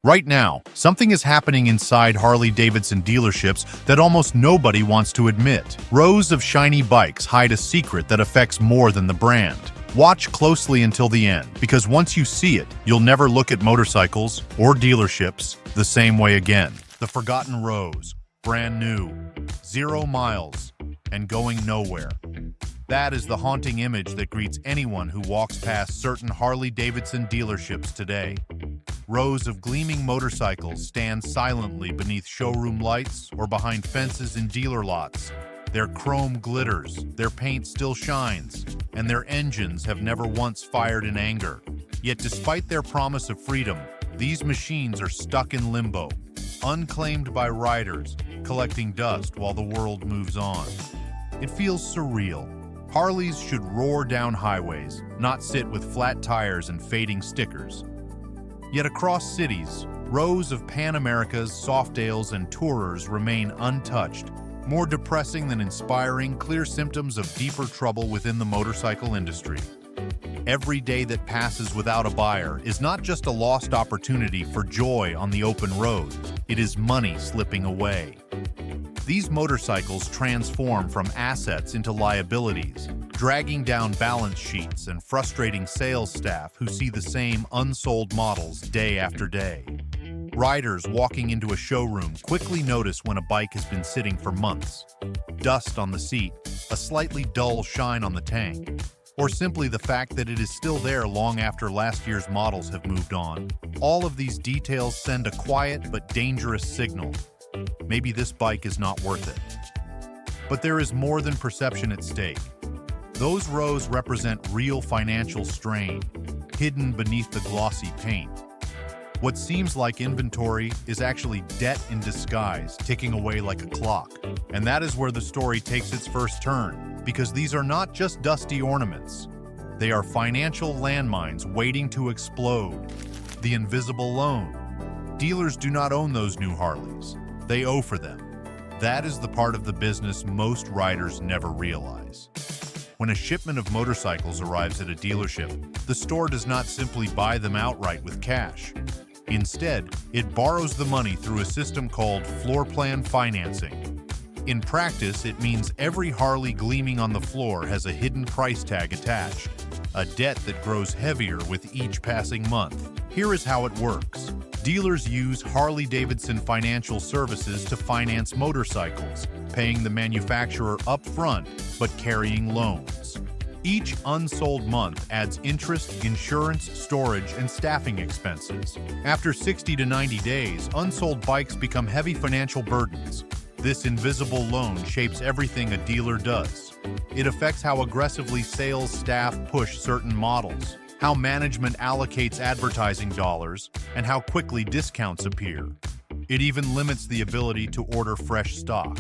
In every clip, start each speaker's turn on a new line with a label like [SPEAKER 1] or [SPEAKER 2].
[SPEAKER 1] Right now, something is happening inside Harley-Davidson dealerships that almost nobody wants to admit. Rows of shiny bikes hide a secret that affects more than the brand. Watch closely until the end, because once you see it, you'll never look at motorcycles or dealerships the same way again. The forgotten rows, brand new, 0 miles, and going nowhere. That is the haunting image that greets anyone who walks past certain Harley-Davidson dealerships today. Rows of gleaming motorcycles stand silently beneath showroom lights or behind fences in dealer lots. Their chrome glitters, their paint still shines, and their engines have never once fired in anger. Yet despite their promise of freedom, these machines are stuck in limbo, unclaimed by riders, collecting dust while the world moves on. It feels surreal. Harleys should roar down highways, not sit with flat tires and fading stickers. Yet across cities, rows of Pan Americas, Softales, and Tourers remain untouched. More depressing than inspiring, clear symptoms of deeper trouble within the motorcycle industry. Every day that passes without a buyer is not just a lost opportunity for joy on the open road, it is money slipping away. These motorcycles transform from assets into liabilities, dragging down balance sheets and frustrating sales staff who see the same unsold models day after day. Riders walking into a showroom quickly notice when a bike has been sitting for months. Dust on the seat, a slightly dull shine on the tank, or simply the fact that it is still there long after last year's models have moved on. All of these details send a quiet but dangerous signal. Maybe this bike is not worth it. But there is more than perception at stake. Those rows represent real financial strain, hidden beneath the glossy paint. What seems like inventory is actually debt in disguise, ticking away like a clock. And that is where the story takes its first turn, because these are not just dusty ornaments. They are financial landmines waiting to explode. The invisible loan. Dealers do not own those new Harleys. They owe for them. That is the part of the business most riders never realize. When a shipment of motorcycles arrives at a dealership, the store does not simply buy them outright with cash. Instead, it borrows the money through a system called floor plan financing. In practice, it means every Harley gleaming on the floor has a hidden price tag attached, a debt that grows heavier with each passing month. Here is how it works. Dealers use Harley-Davidson Financial Services to finance motorcycles, paying the manufacturer upfront but carrying loans. Each unsold month adds interest, insurance, storage, and staffing expenses. After 60 to 90 days, unsold bikes become heavy financial burdens. This invisible loan shapes everything a dealer does. It affects how aggressively sales staff push certain models, how management allocates advertising dollars, and how quickly discounts appear. It even limits the ability to order fresh stock.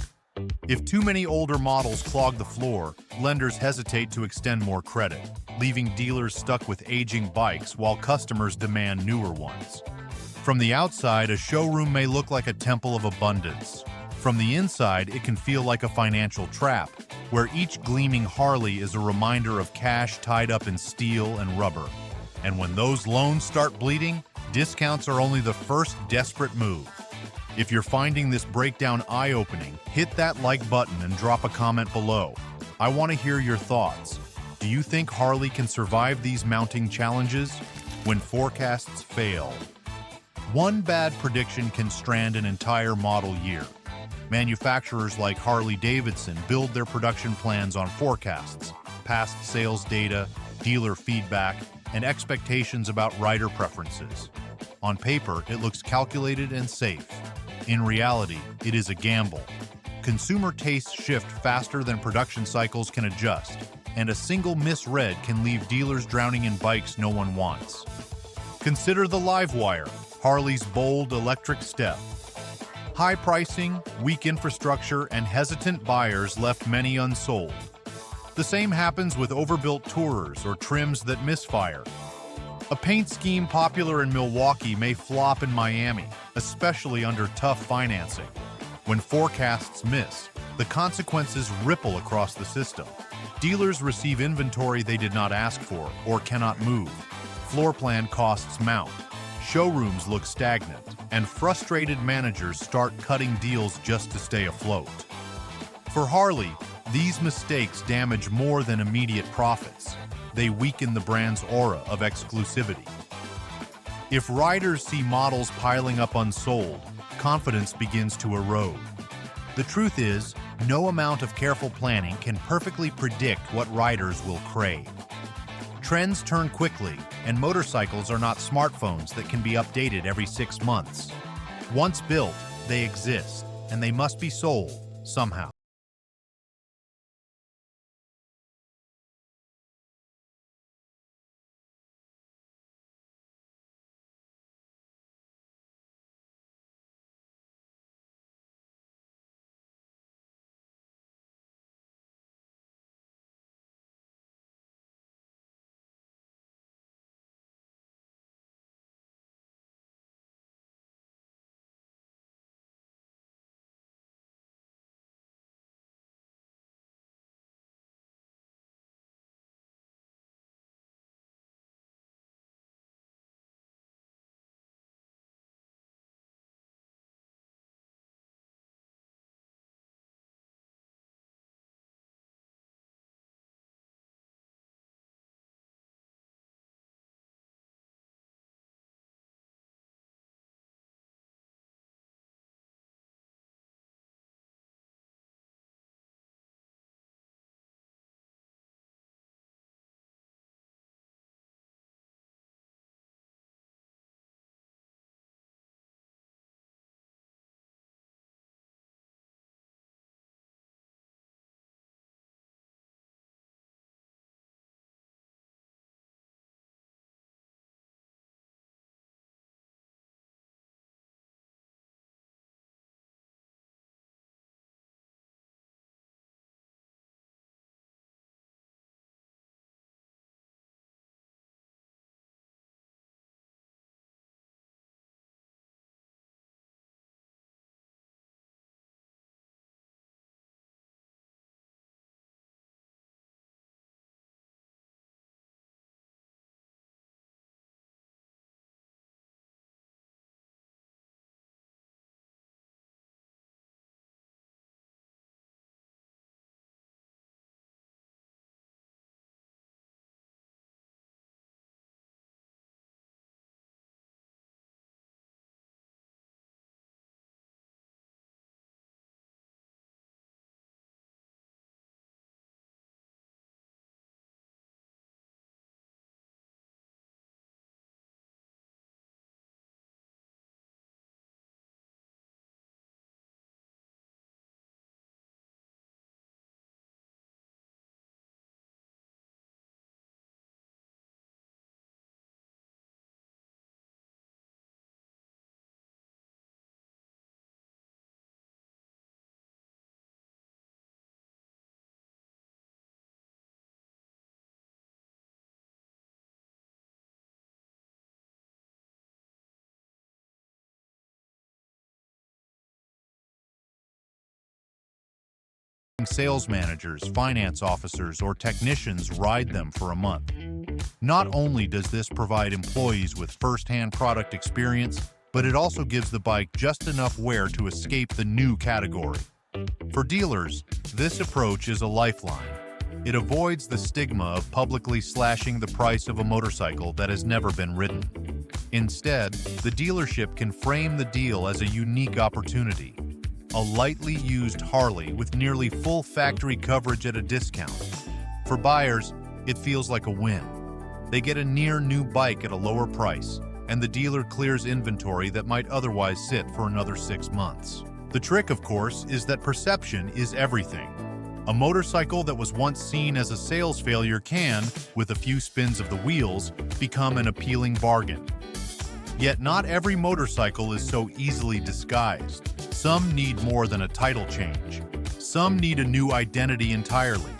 [SPEAKER 1] If too many older models clog the floor, lenders hesitate to extend more credit, leaving dealers stuck with aging bikes while customers demand newer ones. From the outside, a showroom may look like a temple of abundance. From the inside, it can feel like a financial trap, where each gleaming Harley is a reminder of cash tied up in steel and rubber. And when those loans start bleeding, discounts are only the first desperate move. If you're finding this breakdown eye-opening, hit that like button and drop a comment below. I want to hear your thoughts. Do you think Harley can survive these mounting challenges? When forecasts fail, one bad prediction can strand an entire model year. Manufacturers like Harley-Davidson build their production plans on forecasts, past sales data, dealer feedback, and expectations about rider preferences. On paper, it looks calculated and safe. In reality, it is a gamble. Consumer tastes shift faster than production cycles can adjust, and a single misread can leave dealers drowning in bikes no one wants. Consider the Livewire, Harley's bold electric step. High pricing, weak infrastructure, and hesitant buyers left many unsold. The same happens with overbuilt Tourers or trims that misfire. A paint scheme popular in Milwaukee may flop in Miami, especially under tough financing. When forecasts miss, the consequences ripple across the system. Dealers receive inventory they did not ask for or cannot move. Floor plan costs mount. Showrooms look stagnant, and frustrated managers start cutting deals just to stay afloat. For Harley, these mistakes damage more than immediate profits. They weaken the brand's aura of exclusivity. If riders see models piling up unsold, confidence begins to erode. The truth is, no amount of careful planning can perfectly predict what riders will crave. Trends turn quickly, and motorcycles are not smartphones that can be updated every 6 months. Once built, they exist, and they must be sold somehow. Sales managers, finance officers, or technicians ride them for a month. Not only does this provide employees with first-hand product experience, but it also gives the bike just enough wear to escape the new category. For dealers, this approach is a lifeline. It avoids the stigma of publicly slashing the price of a motorcycle that has never been ridden. Instead, the dealership can frame the deal as a unique opportunity. A lightly used Harley with nearly full factory coverage at a discount. For buyers, it feels like a win. They get a near-new bike at a lower price, and the dealer clears inventory that might otherwise sit for another 6 months. The trick, of course, is that perception is everything. A motorcycle that was once seen as a sales failure can, with a few spins of the wheels, become an appealing bargain. Yet not every motorcycle is so easily disguised. Some need more than a title change. Some need a new identity entirely.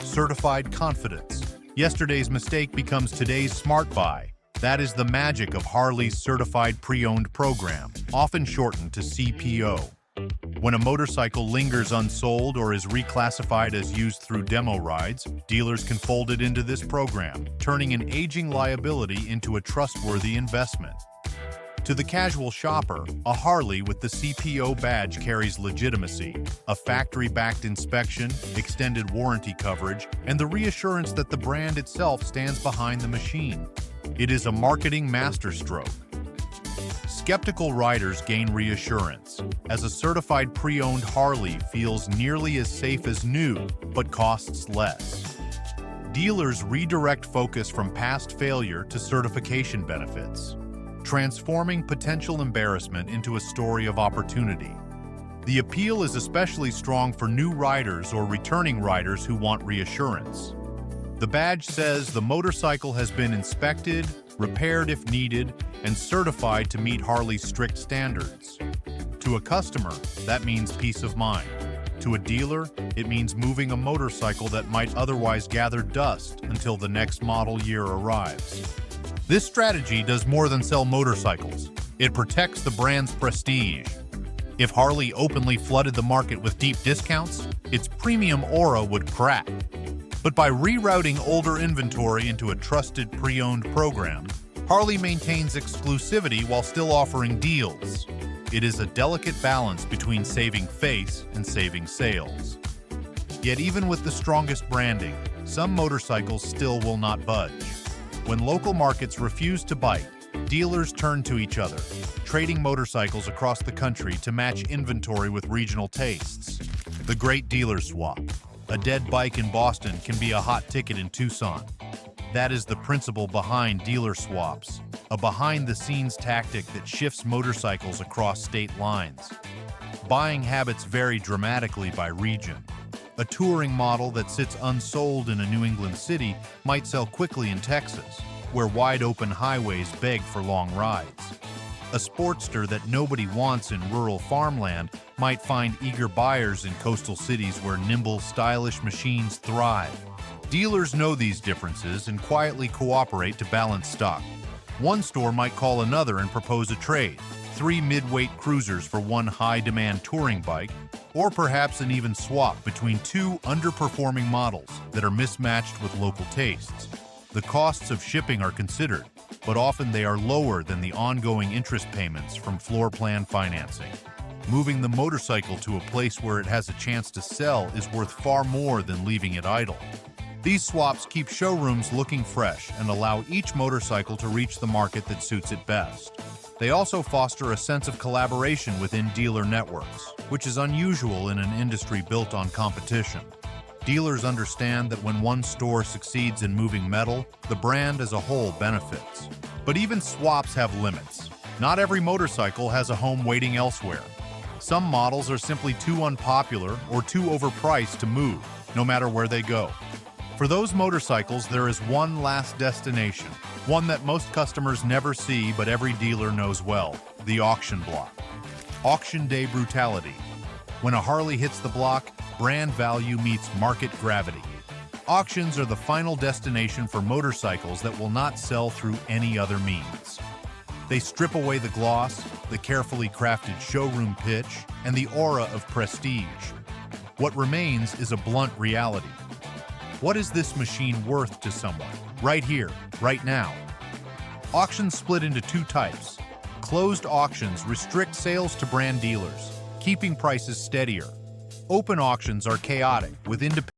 [SPEAKER 1] Certified confidence. Yesterday's mistake becomes today's smart buy. That is the magic of Harley's Certified Pre-Owned program, often shortened to CPO. When a motorcycle lingers unsold or is reclassified as used through demo rides, dealers can fold it into this program, turning an aging liability into a trustworthy investment. To the casual shopper, a Harley with the CPO badge carries legitimacy, a factory-backed inspection, extended warranty coverage, and the reassurance that the brand itself stands behind the machine. It is a marketing masterstroke. Skeptical riders gain reassurance, as a certified pre-owned Harley feels nearly as safe as new, but costs less. Dealers redirect focus from past failure to certification benefits, transforming potential embarrassment into a story of opportunity. The appeal is especially strong for new riders or returning riders who want reassurance. The badge says the motorcycle has been inspected, repaired if needed, and certified to meet Harley's strict standards. To a customer, that means peace of mind. To a dealer, it means moving a motorcycle that might otherwise gather dust until the next model year arrives. This strategy does more than sell motorcycles. It protects the brand's prestige. If Harley openly flooded the market with deep discounts, its premium aura would crack. But by rerouting older inventory into a trusted pre-owned program, Harley maintains exclusivity while still offering deals. It is a delicate balance between saving face and saving sales. Yet even with the strongest branding, some motorcycles still will not budge. When local markets refuse to bite, dealers turn to each other, trading motorcycles across the country to match inventory with regional tastes. The Great Dealer Swap. A dead bike in Boston can be a hot ticket in Tucson. That is the principle behind dealer swaps, a behind-the-scenes tactic that shifts motorcycles across state lines. Buying habits vary dramatically by region. A touring model that sits unsold in a New England city might sell quickly in Texas, where wide-open highways beg for long rides. A Sportster that nobody wants in rural farmland might find eager buyers in coastal cities where nimble, stylish machines thrive. Dealers know these differences and quietly cooperate to balance stock. One store might call another and propose a trade, 3 mid-weight cruisers for one high-demand touring bike, or perhaps an even swap between 2 underperforming models that are mismatched with local tastes. The costs of shipping are considered, but often they are lower than the ongoing interest payments from floor plan financing. Moving the motorcycle to a place where it has a chance to sell is worth far more than leaving it idle. These swaps keep showrooms looking fresh and allow each motorcycle to reach the market that suits it best. They also foster a sense of collaboration within dealer networks, which is unusual in an industry built on competition. Dealers understand that when one store succeeds in moving metal, the brand as a whole benefits. But even swaps have limits. Not every motorcycle has a home waiting elsewhere. Some models are simply too unpopular or too overpriced to move, no matter where they go. For those motorcycles, there is one last destination, one that most customers never see but every dealer knows well: the auction block. Auction day brutality. When a Harley hits the block, brand value meets market gravity. Auctions are the final destination for motorcycles that will not sell through any other means. They strip away the gloss, the carefully crafted showroom pitch, and the aura of prestige. What remains is a blunt reality. What is this machine worth to someone, right here, right now? Auctions split into 2 types. Closed auctions restrict sales to brand dealers, keeping prices steadier. Open auctions are chaotic, with independent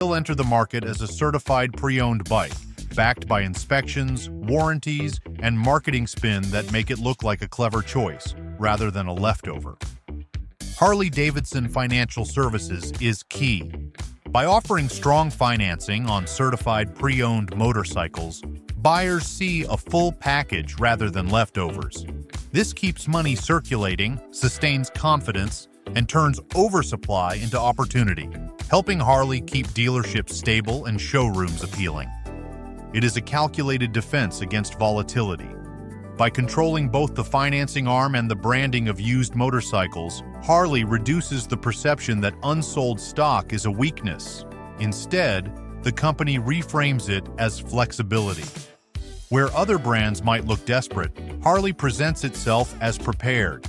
[SPEAKER 1] Will enter the market as a certified pre-owned bike, backed by inspections, warranties, and marketing spin that make it look like a clever choice, rather than a leftover. Harley-Davidson Financial Services is key. By offering strong financing on certified pre-owned motorcycles, buyers see a full package rather than leftovers. This keeps money circulating, sustains confidence, and turns oversupply into opportunity, helping Harley keep dealerships stable and showrooms appealing. It is a calculated defense against volatility. By controlling both the financing arm and the branding of used motorcycles, Harley reduces the perception that unsold stock is a weakness. Instead, the company reframes it as flexibility. Where other brands might look desperate, Harley presents itself as prepared.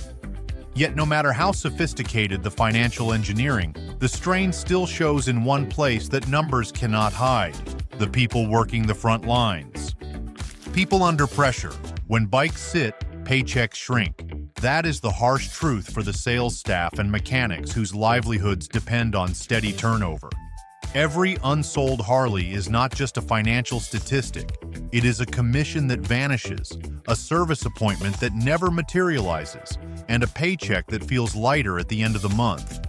[SPEAKER 1] Yet no matter how sophisticated the financial engineering, the strain still shows in one place that numbers cannot hide: the people working the front lines. People under pressure. When bikes sit, paychecks shrink. That is the harsh truth for the sales staff and mechanics whose livelihoods depend on steady turnover. Every unsold Harley is not just a financial statistic. It is a commission that vanishes, a service appointment that never materializes, and a paycheck that feels lighter at the end of the month.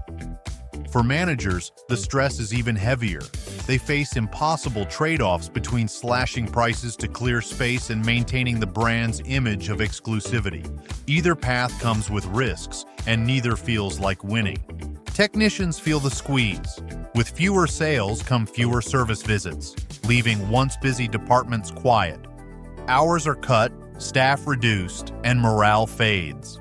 [SPEAKER 1] For managers, the stress is even heavier. They face impossible trade-offs between slashing prices to clear space and maintaining the brand's image of exclusivity. Either path comes with risks, and neither feels like winning. Technicians feel the squeeze. With fewer sales come fewer service visits, leaving once busy departments quiet. Hours are cut, staff reduced, and morale fades.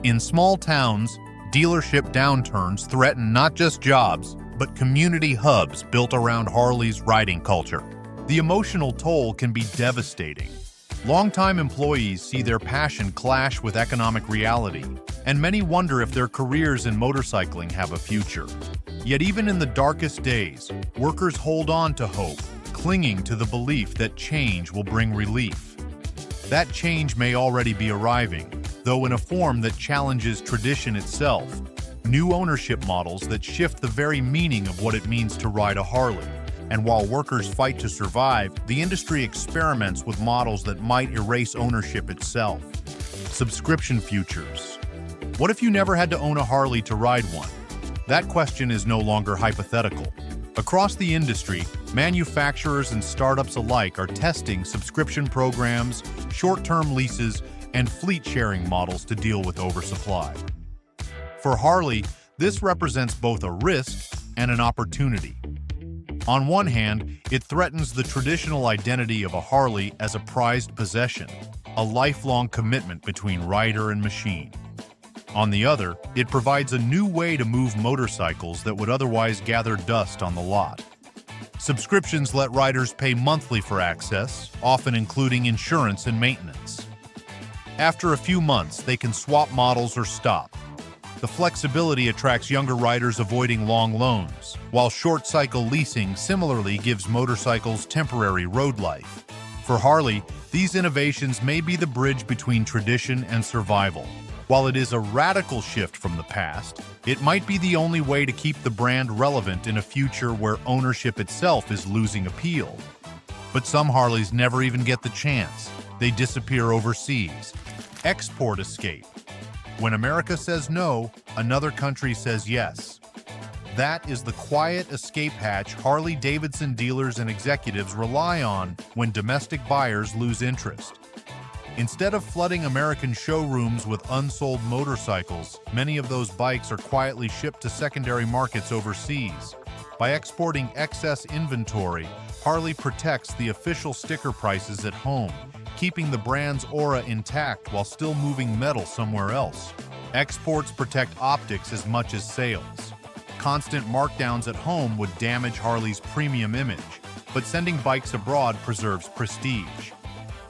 [SPEAKER 1] In small towns, dealership downturns threaten not just jobs, but community hubs built around Harley's riding culture. The emotional toll can be devastating. Longtime employees see their passion clash with economic reality, and many wonder if their careers in motorcycling have a future. Yet even in the darkest days, workers hold on to hope, clinging to the belief that change will bring relief. That change may already be arriving, though in a form that challenges tradition itself. New ownership models that shift the very meaning of what it means to ride a Harley. And while workers fight to survive, the industry experiments with models that might erase ownership itself. Subscription futures. What if you never had to own a Harley to ride one? That question is no longer hypothetical. Across the industry, manufacturers and startups alike are testing subscription programs, short-term leases, and fleet-sharing models to deal with oversupply. For Harley, this represents both a risk and an opportunity. On one hand, it threatens the traditional identity of a Harley as a prized possession, a lifelong commitment between rider and machine. On the other, it provides a new way to move motorcycles that would otherwise gather dust on the lot. Subscriptions let riders pay monthly for access, often including insurance and maintenance. After a few months, they can swap models or stop. The flexibility attracts younger riders avoiding long loans, while short-cycle leasing similarly gives motorcycles temporary road life. For Harley, these innovations may be the bridge between tradition and survival. While it is a radical shift from the past, it might be the only way to keep the brand relevant in a future where ownership itself is losing appeal. But some Harleys never even get the chance. They disappear overseas. Export escape. When America says no, another country says yes. That is the quiet escape hatch Harley-Davidson dealers and executives rely on when domestic buyers lose interest. Instead of flooding American showrooms with unsold motorcycles, many of those bikes are quietly shipped to secondary markets overseas. By exporting excess inventory, Harley protects the official sticker prices at home, keeping the brand's aura intact while still moving metal somewhere else. Exports protect optics as much as sales. Constant markdowns at home would damage Harley's premium image, but sending bikes abroad preserves prestige.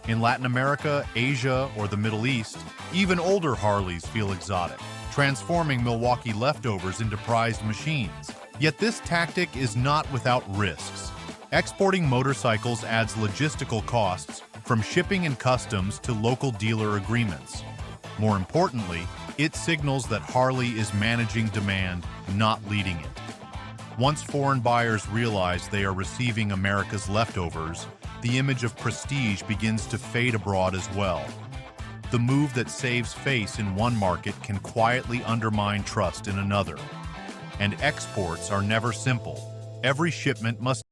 [SPEAKER 1] In Latin America, Asia, or the Middle East, even older Harleys feel exotic, transforming Milwaukee leftovers into prized machines. Yet this tactic is not without risks. Exporting motorcycles adds logistical costs, from shipping and customs to local dealer agreements. More importantly, it signals that Harley is managing demand, not leading it. Once foreign buyers realize they are receiving America's leftovers, the image of prestige begins to fade abroad as well. The move that saves face in one market can quietly undermine trust in another. And exports are never simple. Every shipment must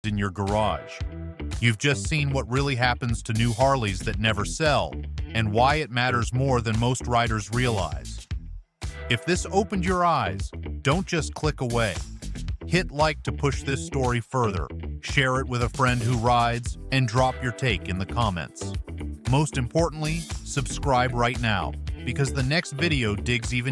[SPEAKER 1] in your garage. You've just seen what really happens to new Harleys that never sell, and why it matters more than most riders realize. If this opened your eyes, don't just click away. Hit like to push this story further, share it with a friend who rides, and drop your take in the comments. Most importantly, subscribe right now, because the next video digs even deeper.